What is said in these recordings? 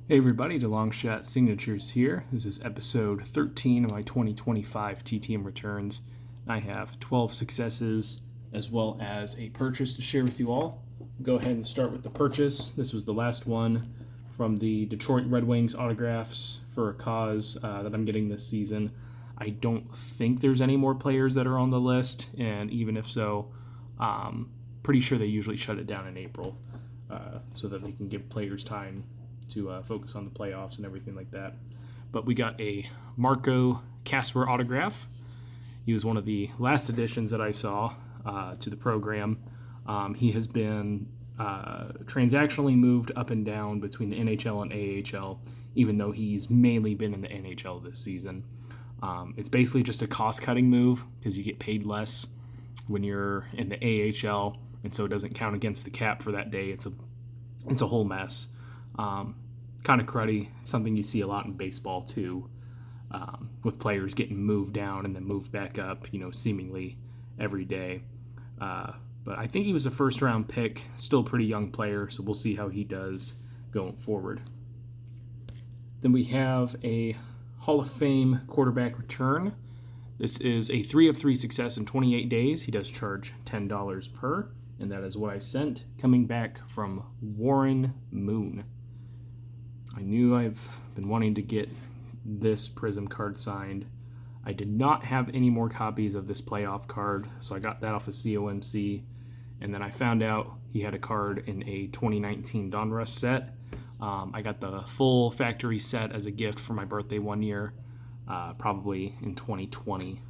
Hey everybody, DeLong Shot Signatures here. This is episode 13 of my 2025 TTM returns. I have 12 successes as well as a purchase to share with you all. Go ahead and start with the purchase. This was the last one from the Detroit Red Wings autographs for a cause that I'm getting this season. I don't think there's any more players that are on the list, and even if so, pretty sure they usually shut it down in April so that they can give players time to focus on the playoffs and everything like that. But we got a Marco Casper autograph. He was one of the last additions that I saw to the program. He has been transactionally moved up and down between the NHL and AHL, even though he's mainly been in the NHL this season. It's basically just a cost-cutting move because you get paid less when you're in the AHL, and so it doesn't count against the cap for that day. It's a whole mess. Kind of cruddy. It's something you see a lot in baseball too, with players getting moved down and then moved back up, seemingly every day. But I think he was a first-round pick, still a pretty young player, so we'll see how he does going forward. Then we have a Hall of Fame quarterback return. This is a 3 of 3 success in 28 days. He does charge $10 per, and that is what I sent, coming back from Warren Moon. I knew I've been wanting to get this Prism card signed. I did not have any more copies of this playoff card, so I got that off of COMC, and then I found out he had a card in a 2019 Donruss set. I got the full factory set as a gift for my birthday one year, probably in 2020,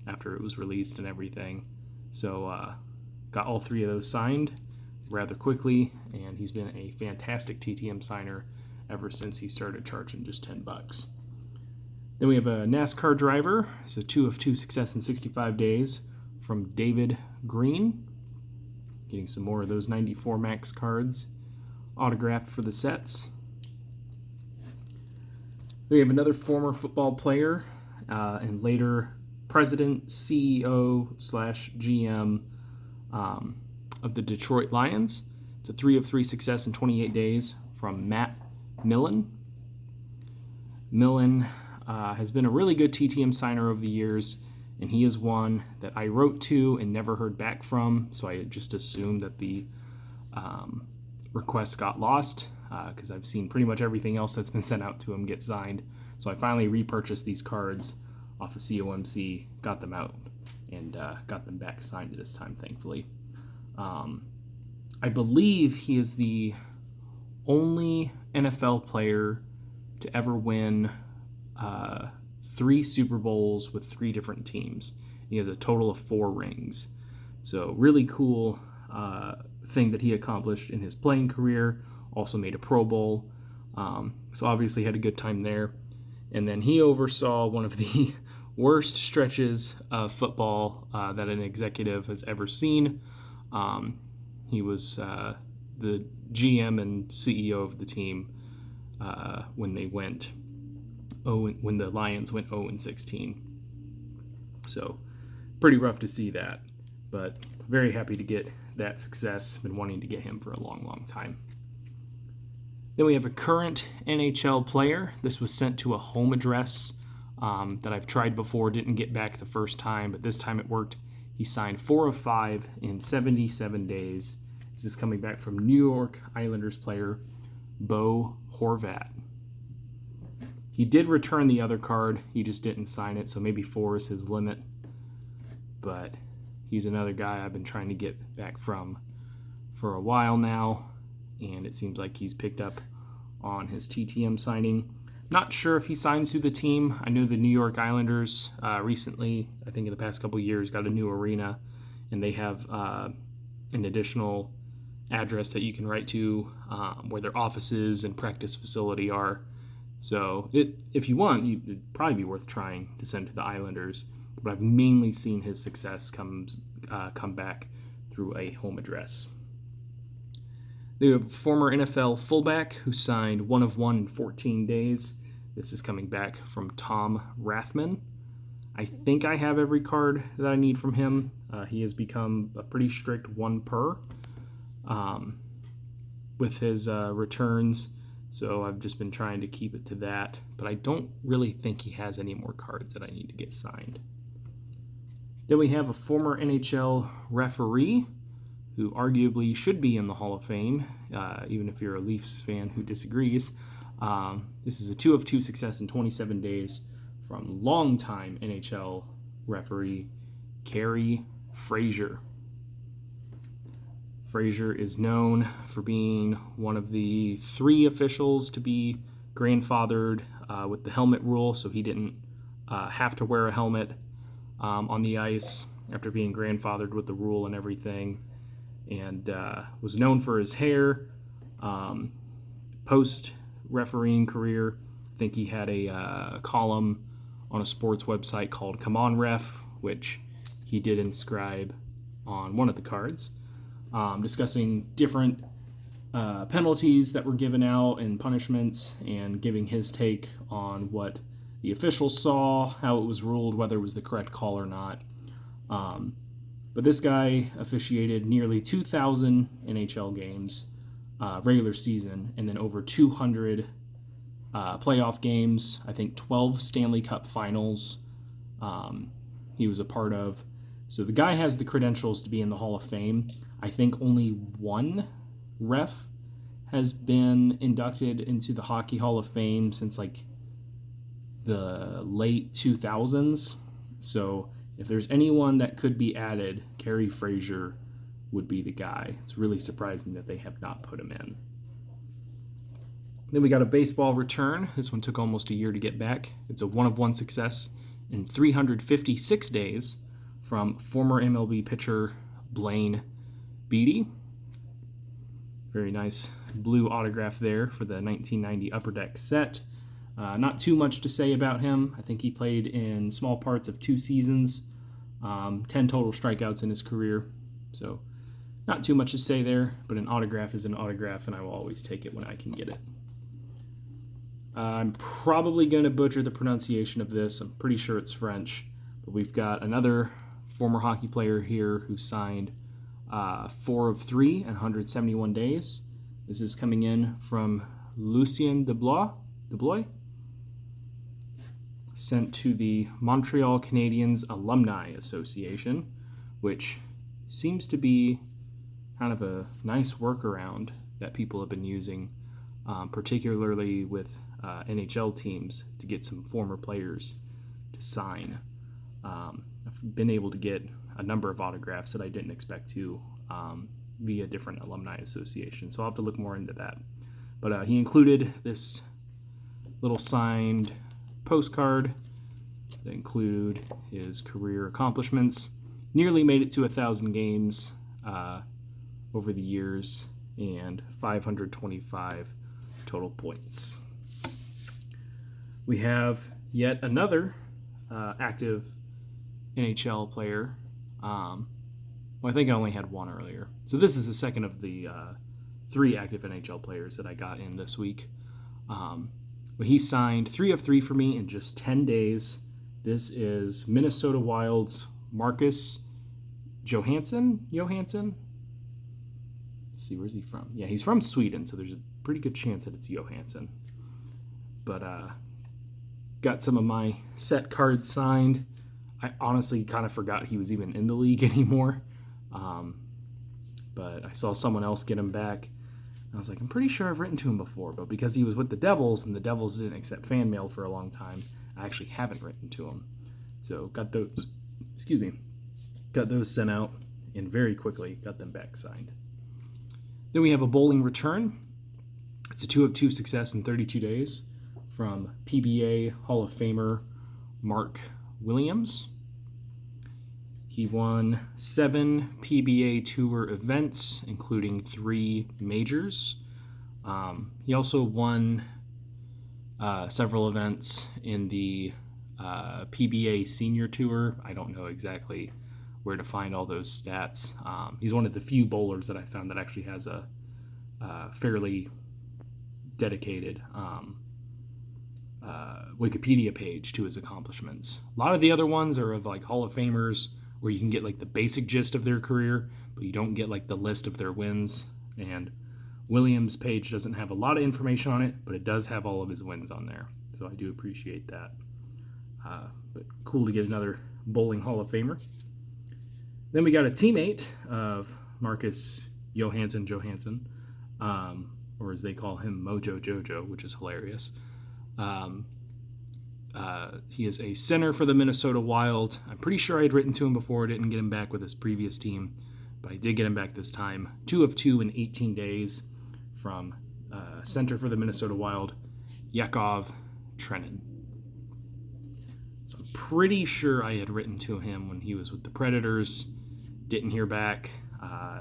after it was released and everything. So got all 3 of those signed rather quickly, and he's been a fantastic TTM signer ever since he started charging just $10. Then we have a NASCAR driver. It's a 2 of 2 success in 65 days from David Green. Getting some more of those 94 Max cards autographed for the sets. We have another former football player and later president, CEO / GM of the Detroit Lions. It's a 3 of 3 success in 28 days from Matt Millen. Millen has been a really good TTM signer over the years, and he is one that I wrote to and never heard back from, so I just assumed that the request got lost because I've seen pretty much everything else that's been sent out to him get signed. So I finally repurchased these cards off of COMC, got them out, and got them back signed this time, thankfully. I believe he is the only NFL player to ever win 3 Super Bowls with 3 different teams. He has a total of 4 rings. So really cool thing that he accomplished in his playing career. Also made a Pro Bowl. So obviously had a good time there. And then he oversaw one of the worst stretches of football that an executive has ever seen. He was the GM and CEO of the team when the Lions went 0-16. So pretty rough to see that, but very happy to get that success. Been wanting to get him for a long, long time. Then we have a current NHL player. This was sent to a home address that I've tried before, didn't get back the first time, but this time it worked. He signed 4 of 5 in 77 days. This is coming back from New York Islanders player Bo Horvat. He did return the other card. He just didn't sign it, so maybe 4 is his limit. But he's another guy I've been trying to get back from for a while now, and it seems like he's picked up on his TTM signing. Not sure if he signs through the team. I know the New York Islanders recently, I think in the past couple of years, got a new arena, and they have an additional address that you can write to where their offices and practice facility are. So if you want, it'd probably be worth trying to send to the Islanders. But I've mainly seen his success come back through a home address. They have a former NFL fullback who signed 1 of 1 in 14 days. This is coming back from Tom Rathman. I think I have every card that I need from him. He has become a pretty strict 1 per with his returns. So I've just been trying to keep it to that, but I don't really think he has any more cards that I need to get signed. Then we have a former NHL referee who arguably should be in the Hall of Fame, even if you're a Leafs fan who disagrees. This is a 2 of 2 success in 27 days from longtime NHL referee Carey Fraser. Fraser is known for being one of the 3 officials to be grandfathered with the helmet rule, so he didn't have to wear a helmet on the ice after being grandfathered with the rule and everything, and was known for his hair. Post-refereeing career, I think he had a column on a sports website called Come On Ref, which he did inscribe on one of the cards, discussing different penalties that were given out and punishments, and giving his take on what the officials saw, how it was ruled, whether it was the correct call or not. But this guy officiated nearly 2,000 NHL games, regular season, and then over 200 playoff games. I think 12 Stanley Cup finals he was a part of. So the guy has the credentials to be in the Hall of Fame. I think only one ref has been inducted into the Hockey Hall of Fame since like the late 2000s. So if there's anyone that could be added, Carey Fraser would be the guy. It's really surprising that they have not put him in. Then we got a baseball return. This one took almost a year to get back. It's a 1 of 1 success in 356 days from former MLB pitcher Blaine Beatty. Very nice blue autograph there for the 1990 Upper Deck set. Not too much to say about him. I think he played in small parts of 2 seasons, 10 total strikeouts in his career. So not too much to say there, but an autograph is an autograph, and I will always take it when I can get it. I'm probably going to butcher the pronunciation of this. I'm pretty sure it's French. But we've got another former hockey player here who signed 4 of 3 in 171 days. This is coming in from Lucien Deblois, sent to the Montreal Canadiens Alumni Association, which seems to be kind of a nice workaround that people have been using, particularly with NHL teams, to get some former players to sign. I've been able to get a number of autographs that I didn't expect to via different alumni associations, so I'll have to look more into that. But he included this little signed postcard that include his career accomplishments. Nearly made it to 1,000 games over the years, and 525 total points. We have yet another active NHL player. Well, I think I only had one earlier. So this is the second of the 3 active NHL players that I got in this week. But he signed 3 of 3 for me in just 10 days. This is Minnesota Wild's Marcus Johansson? Let's see, where's he from? Yeah, he's from Sweden, so there's a pretty good chance that it's Johansson. But got some of my set cards signed. I honestly kind of forgot he was even in the league anymore. But I saw someone else get him back. I was like, I'm pretty sure I've written to him before, but because he was with the Devils and the Devils didn't accept fan mail for a long time, I actually haven't written to him. So got those sent out and very quickly got them back signed. Then we have a bowling return. It's a 2 of 2 success in 32 days from PBA Hall of Famer Mark Williams. He won 7 PBA Tour events, including 3 majors. He also won several events in the PBA Senior Tour. I don't know exactly where to find all those stats. He's one of the few bowlers that I found that actually has a fairly dedicated Wikipedia page to his accomplishments. A lot of the other ones are of like Hall of Famers, where you can get like the basic gist of their career, but you don't get like the list of their wins and Williams' page doesn't have a lot of information on it, but it does have all of his wins on there. So I do appreciate that. But cool to get another bowling Hall of Famer. Then we got a teammate of Marcus Johansson, or as they call him, Mojo Jojo, which is hilarious. He is a center for the Minnesota Wild. I'm pretty sure I had written to him before. I didn't get him back with his previous team, but I did get him back this time. 2 of 2 in 18 days from center for the Minnesota Wild, Yakov Trenin. So I'm pretty sure I had written to him when he was with the Predators. Didn't hear back.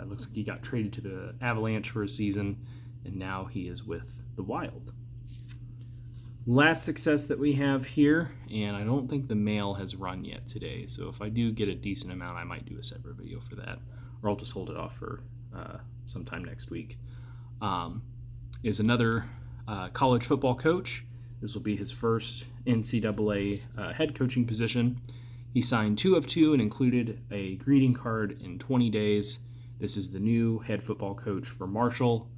It looks like he got traded to the Avalanche for a season, and now he is with the Wild. Last success that we have here, and I don't think the mail has run yet today, so if I do get a decent amount, I might do a separate video for that, or I'll just hold it off for sometime next week, is another college football coach. This will be his first NCAA head coaching position. He signed 2 of 2 and included a greeting card in 20 days. This is the new head football coach for Marshall,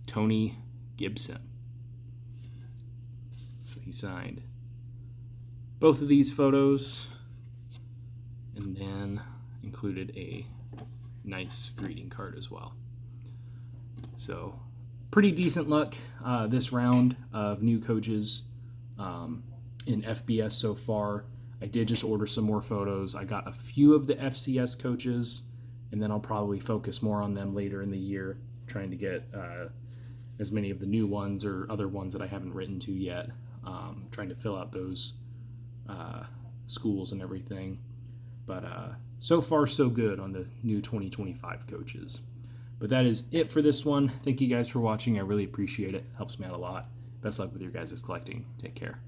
Tony Gibson. So he signed both of these photos and then included a nice greeting card as well. So pretty decent luck this round of new coaches in FBS so far. I did just order some more photos. I got a few of the FCS coaches, and then I'll probably focus more on them later in the year, trying to get as many of the new ones or other ones that I haven't written to yet, trying to fill out those schools and everything. But so far, so good on the new 2025 coaches. But that is it for this one. Thank you guys for watching. I really appreciate it. Helps me out a lot. Best luck with your guys' collecting. Take care.